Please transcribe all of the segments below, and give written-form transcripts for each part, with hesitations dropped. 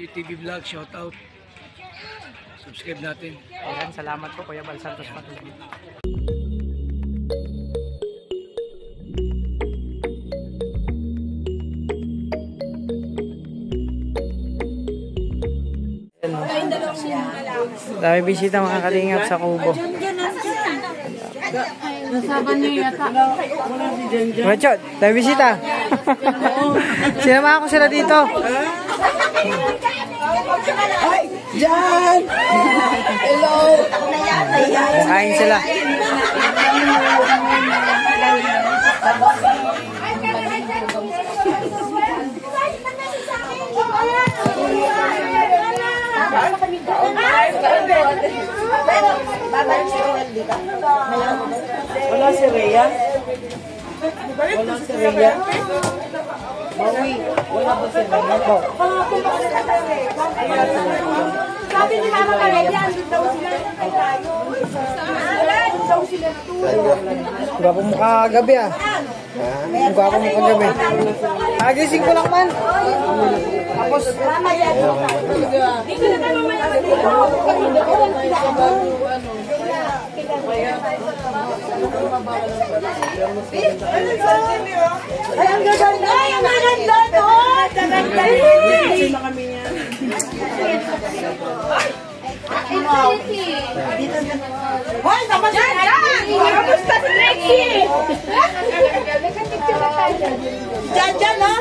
TV Vlog, shout out. Subscribe natin. Ayan, salamat po Kuya Bal Santos Patuloy. Dami bisita mga kalingap sa Kubo. Nasaban niyo yata. Machot, dami bisita. Sinamahan ko sila dito. Ay, Jan! Hello! Kain sila. Wala si Rhea? Wala si Rhea? Maui, wala ba si Rhea? Sabi ni Mama Kareli, andun daw sila. Andun daw sila natulog. Gwapo mo kagabi ah. Gwapo mo kagabi. Agising ko lang man. Tapos, Dito na tayo mamaya. Ay, ang gaganda! Ay, ang maganda doon! Gaganda Sino na kami niya? Hoy, naman si Trixie! Kamusta si Trixie? Diyan, no?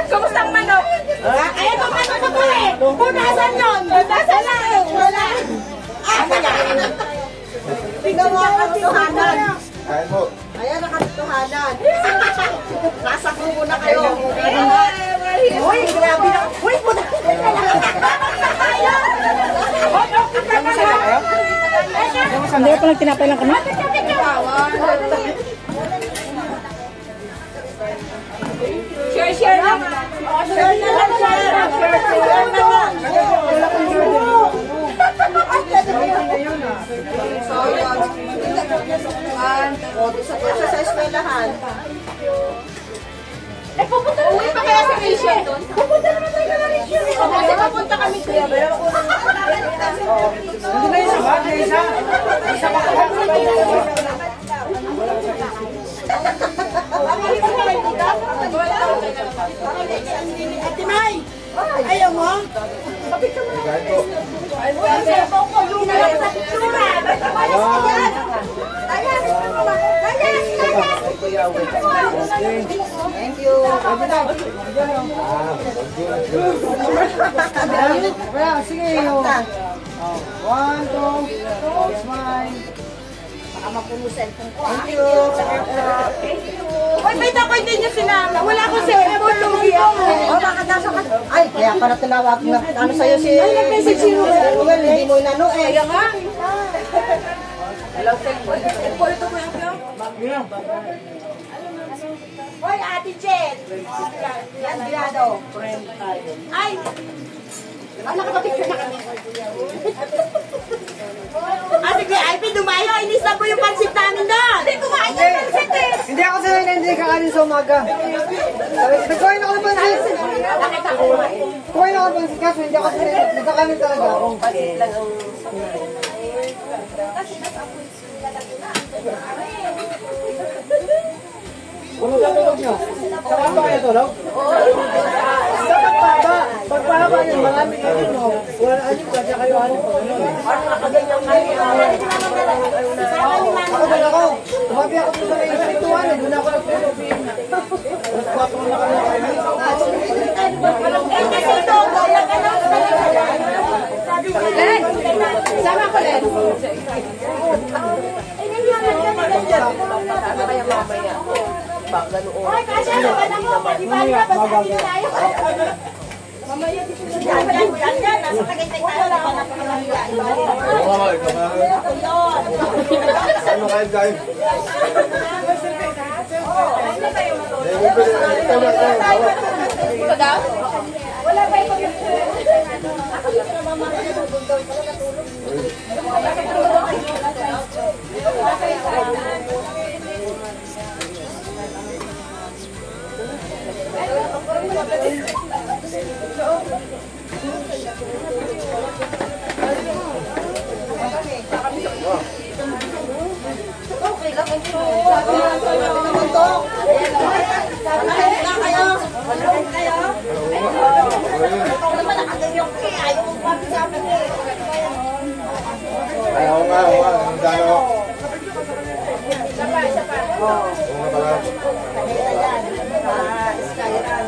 Kamusta ang manok? Ayan ang manok ko po eh! Punasan yun! Punasan na! Wala! Tingnan mo ang katotohanan. Kain mo. Ayan ang katotohanan. Nasa kubo na kayo. Uy, grabe na. Uy, punasan na lang. hindi pa lang tinapay lang kami. Share lang! Share na lang, share. Share na lang. Isa sa eskwelahan. Eh, pupunta naman pa kaya si Rachel doon? Pupunta naman tayo na Rachel. Kasi papunta kami kuya. Hindi na isa ba? Isa? Isa pa ka. Ate May! Ayaw mo? Kain po. Thank you. Sige. 1, 2, smile. Thank you. Uy, may takoy din yung sinama. Wala akong cellphone, lugi ako. Oh, bakit nasa ka? Ay, kaya para tinawag na ano sa'yo si... Ay, nag-message si Ruel. Hindi mo inano eh. Kaya nga. Hello, cellphone. Cellphone ito mo yung Hoy, Ate Jen. Yan, Biado. Ay! Nakapapicture na kami. Ate Jen, ay, pinumayo. Inis na po yung pansit namin doon. Hindi, kumain yung pansit eh. Hindi ako sanay na hindi kakanin sa umaga. Nagkain ako ng pansit. Nakita ko kumain. Kumain ako ng pansit kaso hindi ako sanay. Nagkakanin talaga ako. Ano tatulog nyo? Saan ba kayo tulog? Dapat baba. Pagpahaba nyo, marami kayo nyo. Wala na anyo, kasi kayo anyo pa gano'n. Ako ba ako? Tumabi ako sa may isipituan. Doon ako nagtulog. Nagpapang na kami kayo. Eh, kasi ito, Len! Sama ko, Len! Kaya mamaya. Baka noon. Ay, kasi ano ba na mo? Di ba na ba tayo na tayo? Mamaya dito na tayo. Yan. Nasa Tagaytay tayo. Ano kain kain? Ito daw? Wala pa ito. Ako yung natulog. Okay lang ito. Sabi naman to. Malapit na kayo. Malapit kayo. Ikaw naman nakagayok eh. Ayaw mong papi sa amin eh. Ay, ako nga. Ang dami ako. Isa pa. Oo nga pala. Kanila yan. Skyran.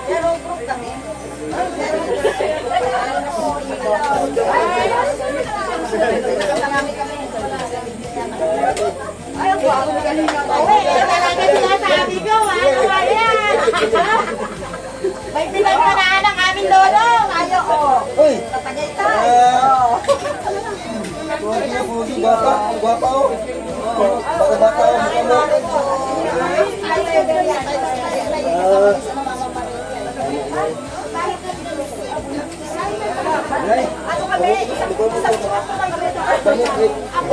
Pero group kami. Ay, ang guwapo na galing na ako. Talaga sinasabi ko, ano ba yan? May pinagpanaan ang aming lolo. Ayaw ko. Uy! Tatagaytay. Buhay na buhay, bata. Guwapa o. Bata o. Ano kami? Isang ako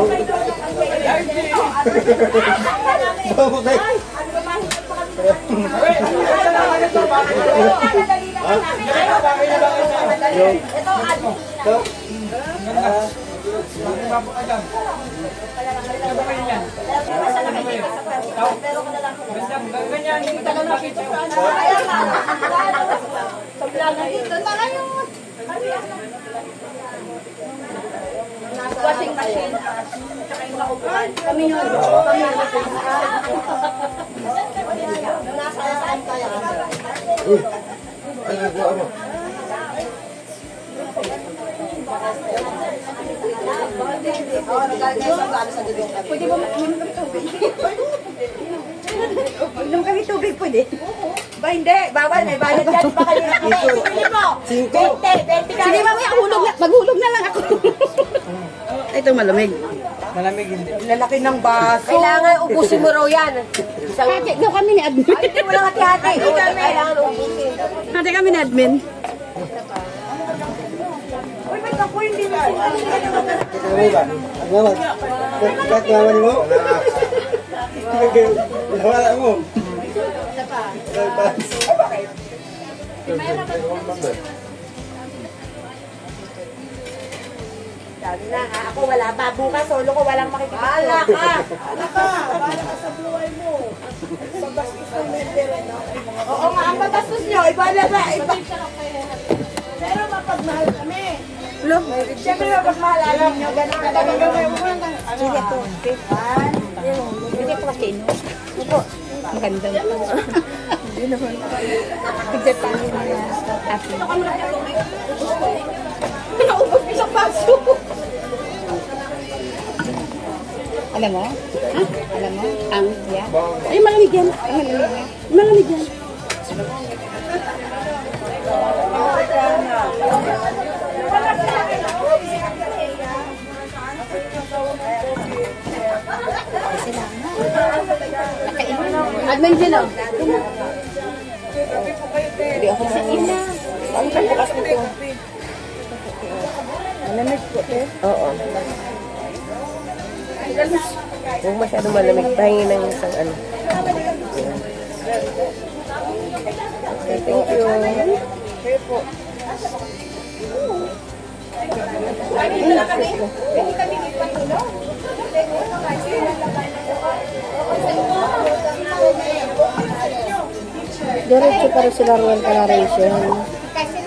may lolo ang Bumukay. ito, ano? Pero ko na lang. Ganyan, hindi ka lang nakita sa ano. Ayan na. Sa vlog dito na ngayon. Washing machine. Kami yun. Nasa saan kaya? Uy! Ay, nagawa mo. Oo, nagagay sa gano'n sa dudong kami. Pwede ba uminom kami tubig? Uminom kami tubig, pwede? Ba hindi, bawal may bayad dyan pa kayo na kami. Sige mo. 20 ka. Sige, mamaya maghulog na lang ako. Ito malamig. Malamig hindi. Lalaki ng baso. Kailangan ubusin mo raw yan. Hati daw kami ni admin. Ay, hindi mo lang hati-hati. Kailangan ubusin. Hati kami ni admin. Uy, ba't ako hindi mo? Ano ba? Agawad. Agawad mo? Wala mo. Sabi na, ako wala pa. Bukas, solo ko walang makikita. Wala ka. Wala ka sa buhay mo. Pagkastos ng member, no? Oo nga, ang patastos nyo. Iba na ba? Iba. Pero mapagmahal kami. Look. Siyempre mapagmahal alam nyo. Ganun ka talaga. Sige to. Hindi po kasi ino. Ito. Maganda. Hindi naman. Tignan tayo na atin. Pinaubos mo sa baso. Alam mo? Ha? Alam mo? Ang yeah. Ay, malamig yan. Ay, malamig yan. Malamig yan. Admin dyan o. Hindi ako malamig. Ang bukas nito. Malamig po, eh. Oo. Huwag masyadong malamig. Pahingin ng isang ano. Okay, thank you. Okay po. Diretso para sila Royal Calaration.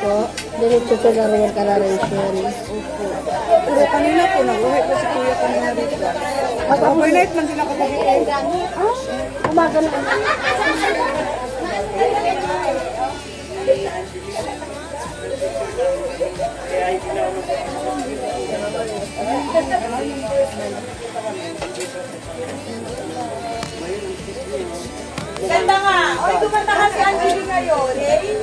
Po, diretso sila Royal Calaration. Pero kanina po, nag-uwi po si Kuya kanina dito. Overnight man sila kapag Umaga na. Ganda nga. Oy, kumanta ka si Angeli ngayon, eh.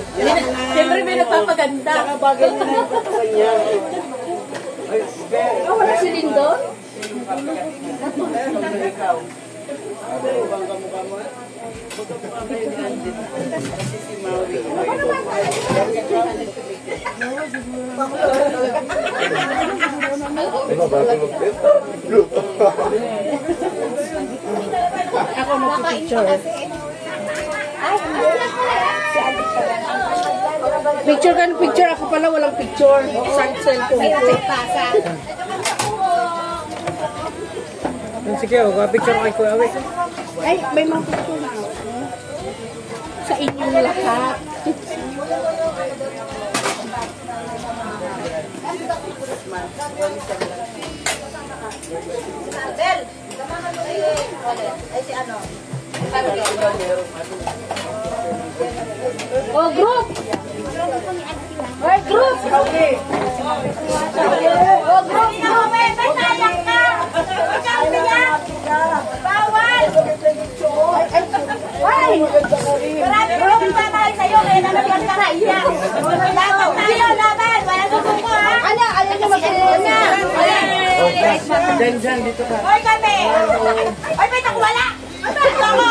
Siyempre may nagpapaganda. Saka bagay na yung katawan niya. Wala si Lindon? Ano ba? Ako magpipicture. Picture ka ng picture. Ako pala walang picture. Sa cellphone ko. Sige, picture kay Kuya Awe. Ay, may mga picture na ako. Sa inyong lahat. Bel, ay si ano? Oh, group! Hey, group! Okay. Oh, bro, may sayang ka! Ikaw niya! Bawal! Ay! Marami ko yung tatay sa'yo, kaya nalagyan ka na iya. Laban tayo, laban! Wala susuko, ha? Ano? Ayaw niya mag-alina. Dyan, dito ka. Hoy, kami! Hoy, may takwala! Ano ako?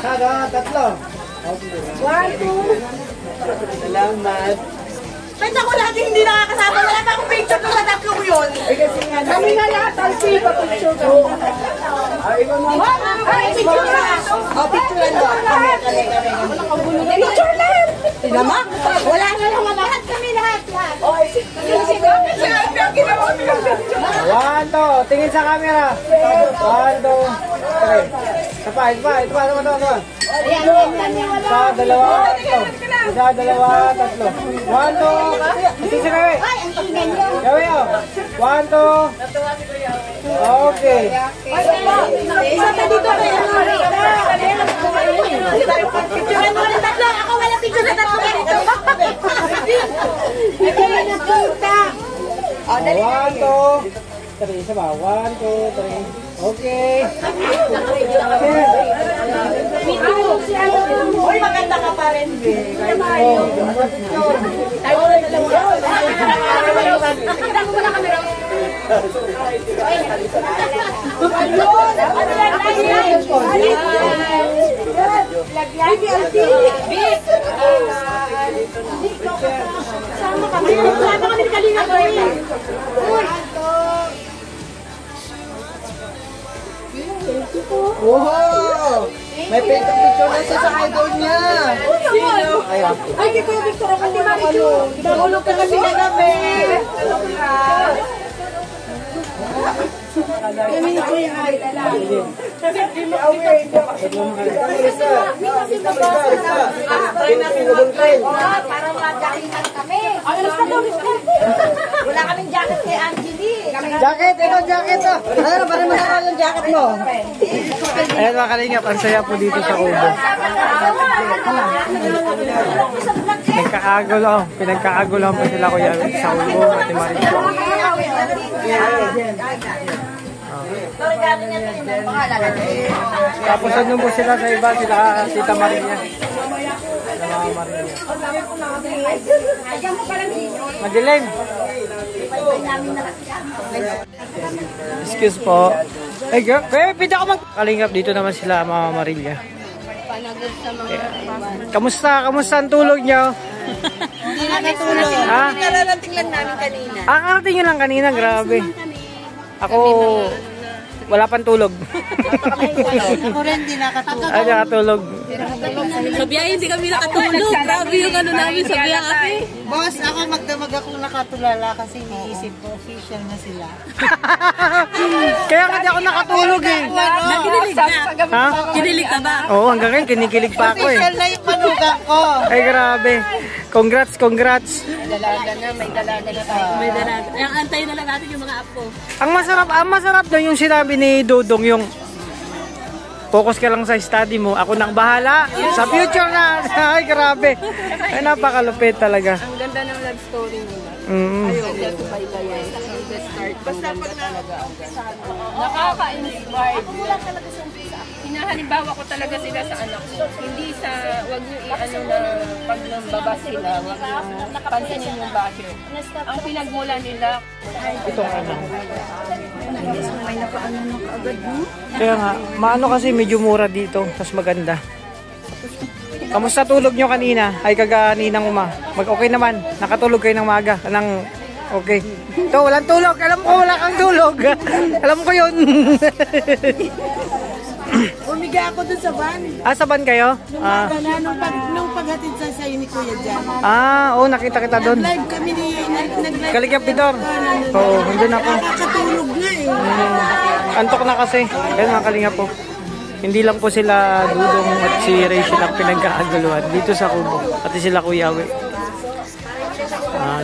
Sada, tatlo. 1, 2. Salamat. May takwala natin hindi nakakasama. Wala pa akong picture ko sa tatlo ko yun. Kami nga lahat. Alfie, pa-picture ka. Ay, ikaw mo. Ay, picture ka. Oh, picture mo. Picture lang. Tinama? Wala na lang lahat kami lahat. Oy, One, two. Tingin sa camera. 1, 2, 3. Ito pa. Isa, dalawa, tatlo. Isa, dalawa, tatlo. 1, 2. Sisi kayo. Gawin o. 1, 2. Okay. isa pa dito kayo. Picture mo ng tatlo. Ako wala picture na tatlo. Ikaw na nakita. 1, 2, 3. Isa ba? 1, 2, 3. Okay. Uy, maganda ka pa rin, be. Sama kami ni Kalinga Boy. Wow! May picture na siya sa idol niya. Ay, di ko yung picture ako. Di ba picture? Nahulog ka kasi na gabi. Kami ni Kuya Ay. Parang ma-jacketan kami. Wala kaming jacket kay Angeli. Jacket! Ito, jacket to! Ano, parang manakal yung jacket mo. Ayan mga kalingap, ang saya po dito sa Kubo. Pinagkaagulo pa sila Kuya sa Kubo at Marito. Tapos ano po sila sa iba, sila Tita Maria. Mama Maria. Madilim. Excuse po. Hey girl, pwede ako Kalingap dito naman sila Mama Maria. Kamusta ang tulog niyo? Hindi na natulog. Ha? Kararating lang namin kanina. Arating nyo lang kanina, grabe. Ako, wala pang tulog. Ako rin hindi nakatulog. Ay, nakatulog. Sa biyahe hindi kami nakatulog. Grabe yung ano namin sa biyahe. Boss, ako magdamag akong nakatulala kasi iniisip ko official na sila. Kaya hindi ako nakatulog eh. Nakinilig na. Ha? Kinilig ka ba? Oo, hanggang ngayon, kinikilig pa ako eh. Official na yung manugang ko. Ay, grabe. Congrats. Dalaga na, may dalaga na tayo. May dalaga. Ang antayin na lang natin yung mga apo. Ang masarap na yung sinabi ni Dodong, yung focus ka lang sa study mo, ako nang bahala sa future na. Ay, grabe. Ay, napakalupit talaga. Ang ganda ng love story nila. Basta pag nakaka-inspired. Hinahalimbawa ko talaga sila sa anak ko. Hindi sa, wag nyo i-ano na pag nambabas sila, wag nyo pansinin yung bakit. Ang pinagmula nila, Kaya nga, maano kasi medyo mura dito, tas maganda. Kamusta tulog nyo kanina? Ay kaganinang mag-okay naman. Nakatulog kayo ng maga. Okay. Ito, walang tulog. Alam ko wala kang tulog. Alam ko yun. umiga ako dun sa van. Sa ban kayo? Nung paghatid sa sayo ni Kuya dyan. Oo, nakita kita doon. Live kami ni, nag-live. Kaligap Bidor. Oo, nandun ako. Nakakatulog na eh. Antok na kasi. Kaya mga kalinga po. Hindi lang po sila Dudong at si Rachel ang pinagkakaguluhan dito sa Kubo. Pati sila Kuya Awi.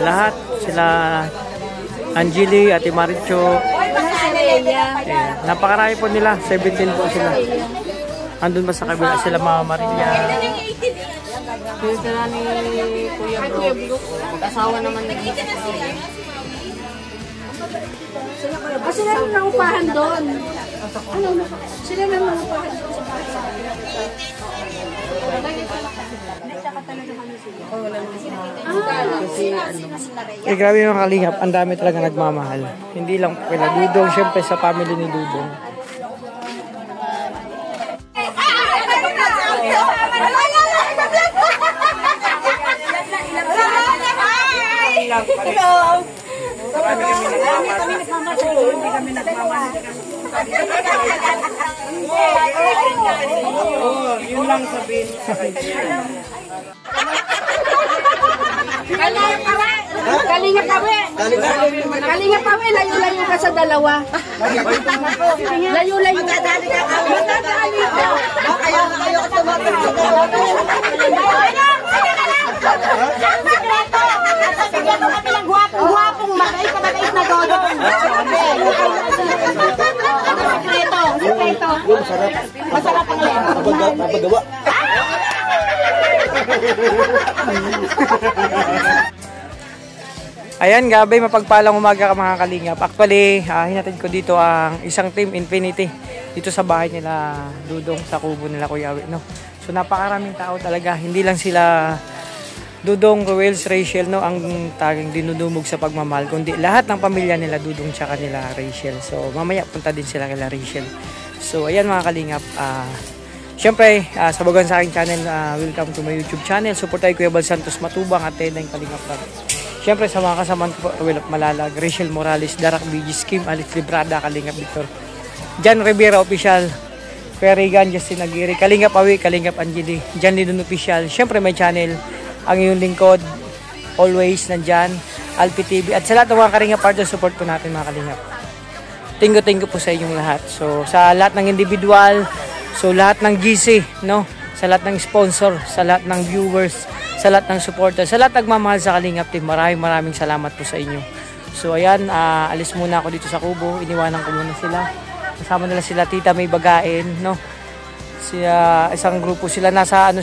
Lahat sila Angeli, Ate Maricho. Napakarami po nila. 17 po sila. Andun ba sa kabila sila Mama Maria? Yung sila ni Kuya Bro. Asawa naman nag-iisa. Sila nang naupahan doon. Sila nang naupahan doon. Grabe yung kalingap. Ang dami talaga nagmamahal. Hindi lang kila Dudong. Siyempre sa family ni Dudong. Yun lang sabihin. Kalinga pawe! Kalinga pawe! Layo-layo ka sa dalawa. Layo-layo ka. Matadali ka. Ayaw ka tumapit sa dalawa. Bigyan mo kami ng guwapong mabait na dodong. Sikreto. Masarap ang lento. Ayan, gabi, mapagpalang umaga ka mga kalingap. Actually, hinatid ko dito ang isang Team Infinity dito sa bahay nila Dudong sa Kubo nila Kuya Awi, no? So napakaraming tao talaga. Hindi lang sila Dudong, Ruels, Rachel, no, ang taging dinudumog sa pagmamahal, kundi lahat ng pamilya nila Dudong tsaka nila Rachel. So mamaya punta din sila kila Rachel. So ayan mga kalingap, syempre, sa bagang sa aking channel, welcome to my YouTube channel. Supportay Kuya Bal Santos Matubang at Tedang Kalingap Vlog. Syempre sa mga kasamaan ko po, Ruel Malalag, Rachel Morales, Darak Bigis, Kim, Alex Librada, Kalingap Victor, Jan Rivera Official, Kuya Regan, Justin Aguirre, Kalingap Awi, Kalingap Angeli, Jan Lidon Official. Syempre may channel, ang iyong lingkod, always nandyan, Alpi TV. At sa lahat ng mga Kalingap partner, support po natin mga Kalingap. Thank you po sa inyong lahat. So sa lahat ng individual, so lahat ng GC, no? Sa lahat ng sponsor, sa lahat ng viewers, sa lahat ng supporter, sa lahat nagmamahal sa Kalingap Team, maraming salamat po sa inyo. So ayan, alis muna ako dito sa Kubo, iniwanan ko muna sila. Kasama nila sila Tita May Bagain, no? Isang grupo sila, nasa 7